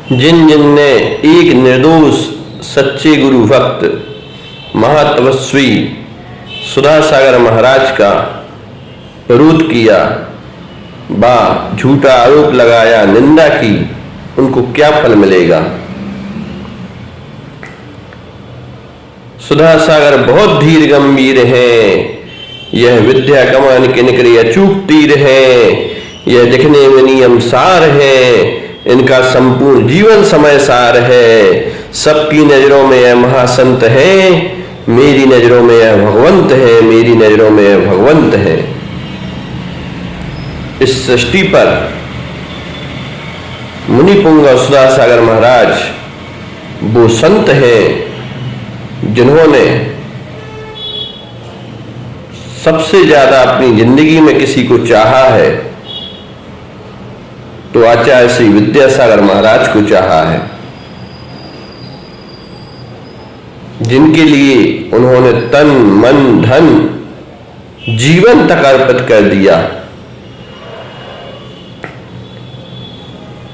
जिन जिन ने एक निर्दोष सच्चे गुरु भक्त महातपस्वी सुधा सागर महाराज का विरोध किया, बा झूठा आरोप लगाया, निंदा की, उनको क्या फल मिलेगा। सुधा सागर बहुत धीर गंभीर हैं, यह विद्या कमान के निकले अचूक तीर है, यह दिखने में नियम सार है, इनका संपूर्ण जीवन समय सार है। सबकी नजरों में यह महासंत है, मेरी नजरों में यह भगवंत है, मेरी नजरों में यह भगवंत है। इस सृष्टि पर मुनिपुंग और सुधा सागर महाराज वो संत हैं जिन्होंने सबसे ज्यादा अपनी जिंदगी में किसी को चाहा है तो आचार्य श्री विद्यासागर महाराज को चाहा है, जिनके लिए उन्होंने तन मन धन जीवन तक अर्पित कर दिया।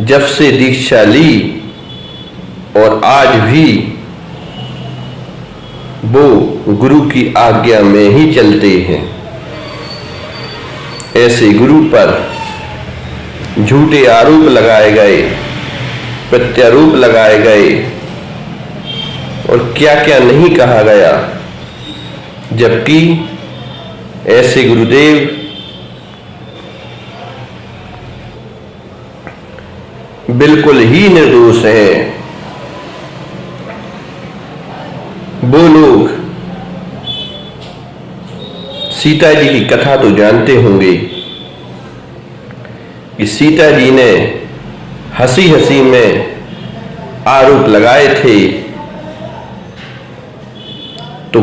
जब से दीक्षा ली और आज भी वो गुरु की आज्ञा में ही चलते हैं। ऐसे गुरु पर झूठे आरोप लगाए गए, प्रत्यारोप लगाए गए और क्या क्या नहीं कहा गया, जबकि ऐसे गुरुदेव बिल्कुल ही निर्दोष हैं। वो लोग सीता जी की कथा तो जानते होंगे कि सीता जी ने हंसी हंसी में आरोप लगाए थे तो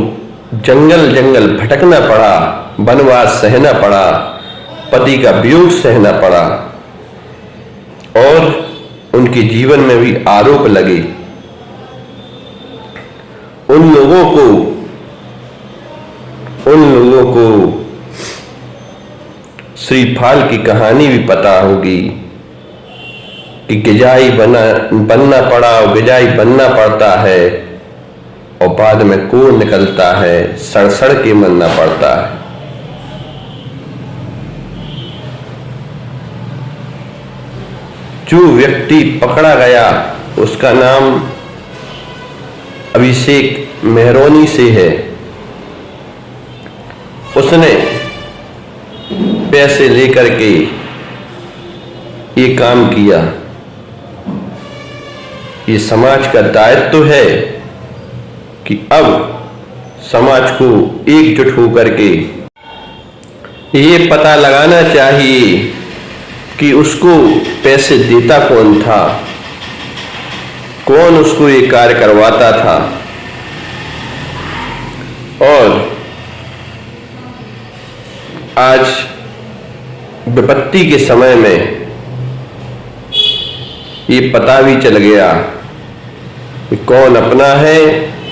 जंगल जंगल भटकना पड़ा, वनवास सहना पड़ा, पति का वियोग सहना पड़ा और उनके जीवन में भी आरोप लगे। उन लोगों को श्रीफाल की कहानी भी पता होगी कि गिजाई बनना पड़ा और गिजाई बनना पड़ता है और बाद में कोड़ निकलता है, सड़ के मरना पड़ता है। जो व्यक्ति पकड़ा गया उसका नाम अभिषेक मेहरोनी से है। उसने पैसे लेकर के ये काम किया। ये समाज का दायित्व है कि अब समाज को एकजुट होकर के ये पता लगाना चाहिए कि उसको पैसे देता कौन था, कौन उसको ये कार्य करवाता था। और आज विपत्ति के समय में ये पता भी चल गया कि कौन अपना है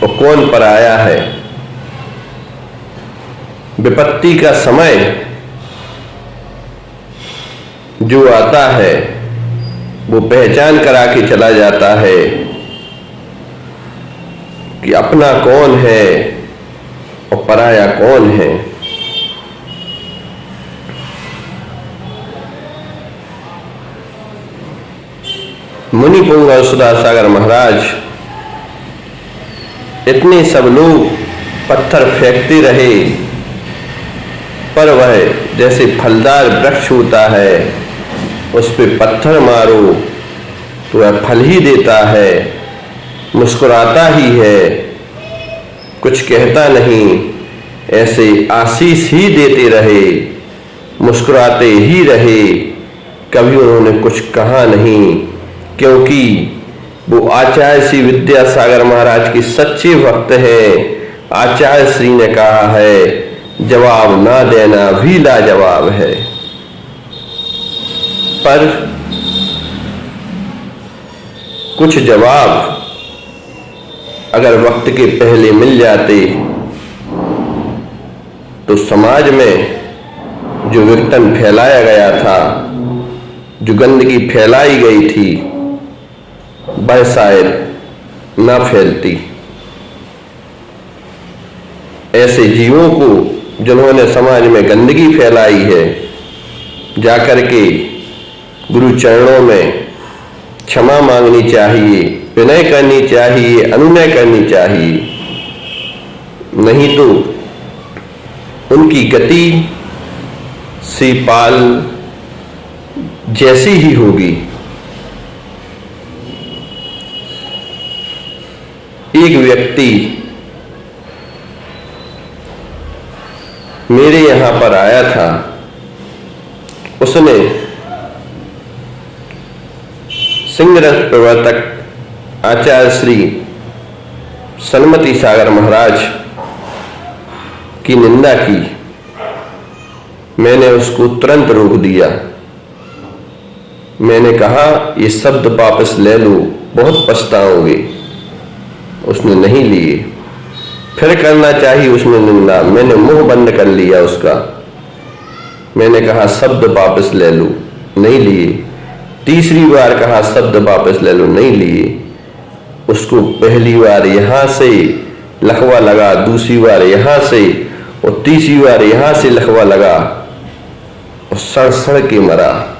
और कौन पराया है। विपत्ति का समय जो आता है वो पहचान करा के चला जाता है कि अपना कौन है और पराया कौन है। मुनिपुंग और सुधा सागर महाराज इतने सब लोग पत्थर फेंकते रहे, पर वह जैसे फलदार वृक्ष होता है, उस पे पत्थर मारो तो वह फल ही देता है, मुस्कुराता ही है, कुछ कहता नहीं, ऐसे आशीष ही देते रहे, मुस्कुराते ही रहे। कभी उन्होंने कुछ कहा नहीं, क्योंकि वो आचार्य श्री विद्यासागर महाराज के सच्चे भक्त हैं। आचार्य श्री ने कहा है, जवाब ना देना भी लाजवाब है। पर कुछ जवाब अगर वक्त के पहले मिल जाते तो समाज में जो विघटन फैलाया गया था, जो गंदगी फैलाई गई थी, वह शायद न फैलती। ऐसे जीवों को जिन्होंने समाज में गंदगी फैलाई है, जाकर के गुरु चरणों में क्षमा मांगनी चाहिए, विनय करनी चाहिए, अनुनय करनी चाहिए। नहीं तो उनकी गति श्रीपाल जैसी ही होगी। एक व्यक्ति मेरे यहां पर आया था। उसने सिंहरस प्रवर्तक आचार्य श्री सन्मति सागर महाराज की निंदा की। मैंने उसको तुरंत रोक दिया। मैंने कहा, ये शब्द वापस ले लो, बहुत पछताओगे। उसने नहीं लिए। फिर करना चाहिए उसने निंदा, मैंने मुंह बंद कर लिया उसका। मैंने कहा शब्द वापस ले लो, नहीं लिए। तीसरी बार कहा शब्द वापस ले लो, नहीं लिए। उसको पहली बार यहां से लखवा लगा, दूसरी बार यहां से और तीसरी बार यहां से लखवा लगा और सड़ सड़ के मरा।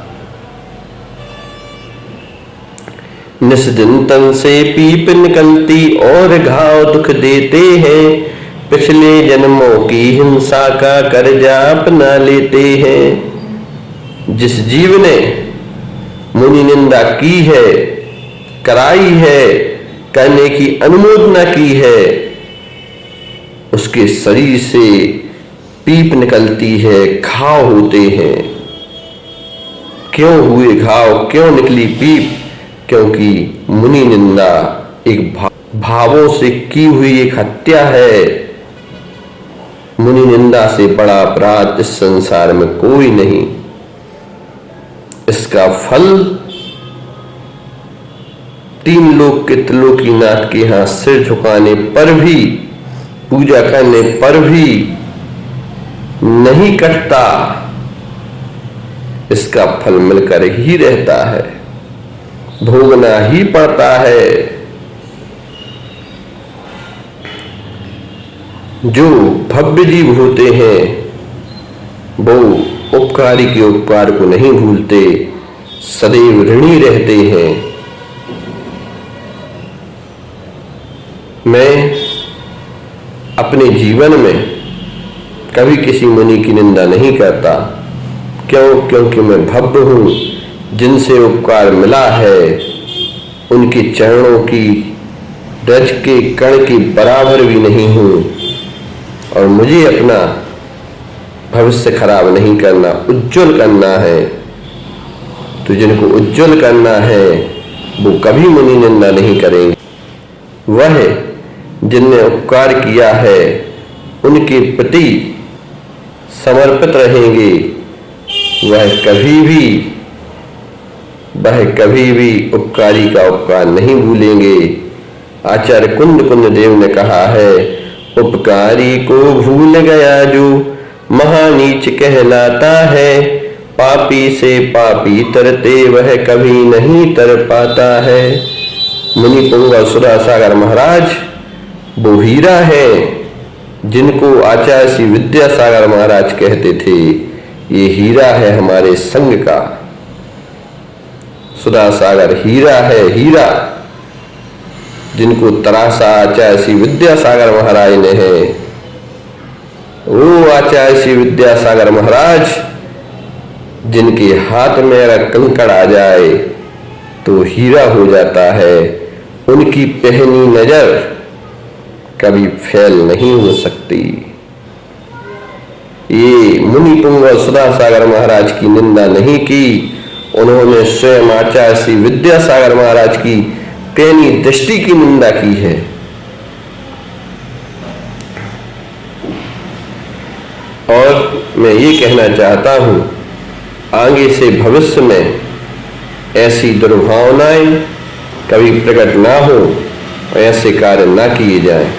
निस्दिन तन से पीप निकलती और घाव दुख देते हैं। पिछले जन्मों की हिंसा का कर्जा अपना लेते हैं। जिस जीव ने मुनि निंदा की है, कराई है, करने की अनुमोदना की है, उसके शरीर से पीप निकलती है, घाव होते हैं। क्यों हुए घाव, क्यों निकली पीप? क्योंकि मुनि निंदा एक भावों से की हुई एक हत्या है। मुनि निंदा से बड़ा अपराध इस संसार में कोई नहीं। इसका फल तीन लोक के त्रिलोकीनाथ के यहां सिर झुकाने पर भी, पूजा करने पर भी नहीं कटता। इसका फल मिलकर ही रहता है, भोगना ही पड़ता है। जो भव्य जीव होते हैं वो उपकारी के उपकार को नहीं भूलते, सदैव ऋणी रहते हैं। मैं अपने जीवन में कभी किसी मुनि की निंदा नहीं करता। क्यों? क्योंकि मैं भव्य हूं। जिनसे उपकार मिला है उनके चरणों की रज के कण के बराबर भी नहीं हूं। और मुझे अपना भविष्य खराब नहीं करना, उज्जवल करना है। तो जिनको उज्जवल करना है वो कभी मुनि निंदा नहीं करेंगे। वह जिनने उपकार किया है उनके प्रति समर्पित रहेंगे। वह कभी भी उपकारी का उपकार नहीं भूलेंगे। आचार्य कुंद देव ने कहा है, उपकारी को भूल गया जो महानीच कहलाता है। पापी से पापी तरते वह कभी नहीं तर पाता है। मुनि पुंगव सुधासागर महाराज वो हीरा है जिनको आचार्य श्री विद्यासागर महाराज कहते थे। ये हीरा है हमारे संघ का। सुधासागर हीरा है, हीरा जिनको तराशा आचार्य श्री विद्यासागर महाराज ने है। वो आचार्य श्री विद्यासागर महाराज जिनके हाथ में अगर कंकड़ आ जाए तो हीरा हो जाता है। उनकी पहनी नजर कभी फेल नहीं हो सकती। ये मुनि पुंगव सुधासागर महाराज की निंदा नहीं की, उन्होंने स्वयं आचार्य श्री विद्यासागर महाराज की पैनी दृष्टि की निंदा की है। और मैं ये कहना चाहता हूं, आगे से भविष्य में ऐसी दुर्भावनाएं कभी प्रकट ना हो, ऐसे कार्य ना किए जाएं।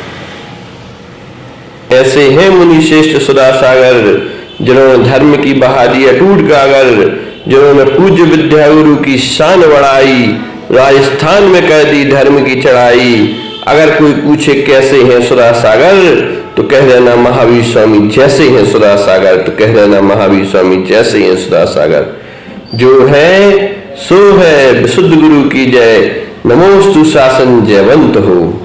ऐसे हैं मुनि श्रेष्ठ सुधासागर जिन्होंने धर्म की बहादी अटूट गागर, जिन्होंने पूज्य विद्यागुरु की शान बढ़ाई, राजस्थान में कर दी धर्म की चढ़ाई। अगर कोई पूछे कैसे हैं सुरा सागर, तो कह देना महावीर स्वामी जैसे हैं सुरा सागर, तो कह देना महावीर स्वामी जैसे हैं सुरा सागर। जो है सो है, विशुद्ध गुरु की जय, नमोस्तु शासन जयवंत हो।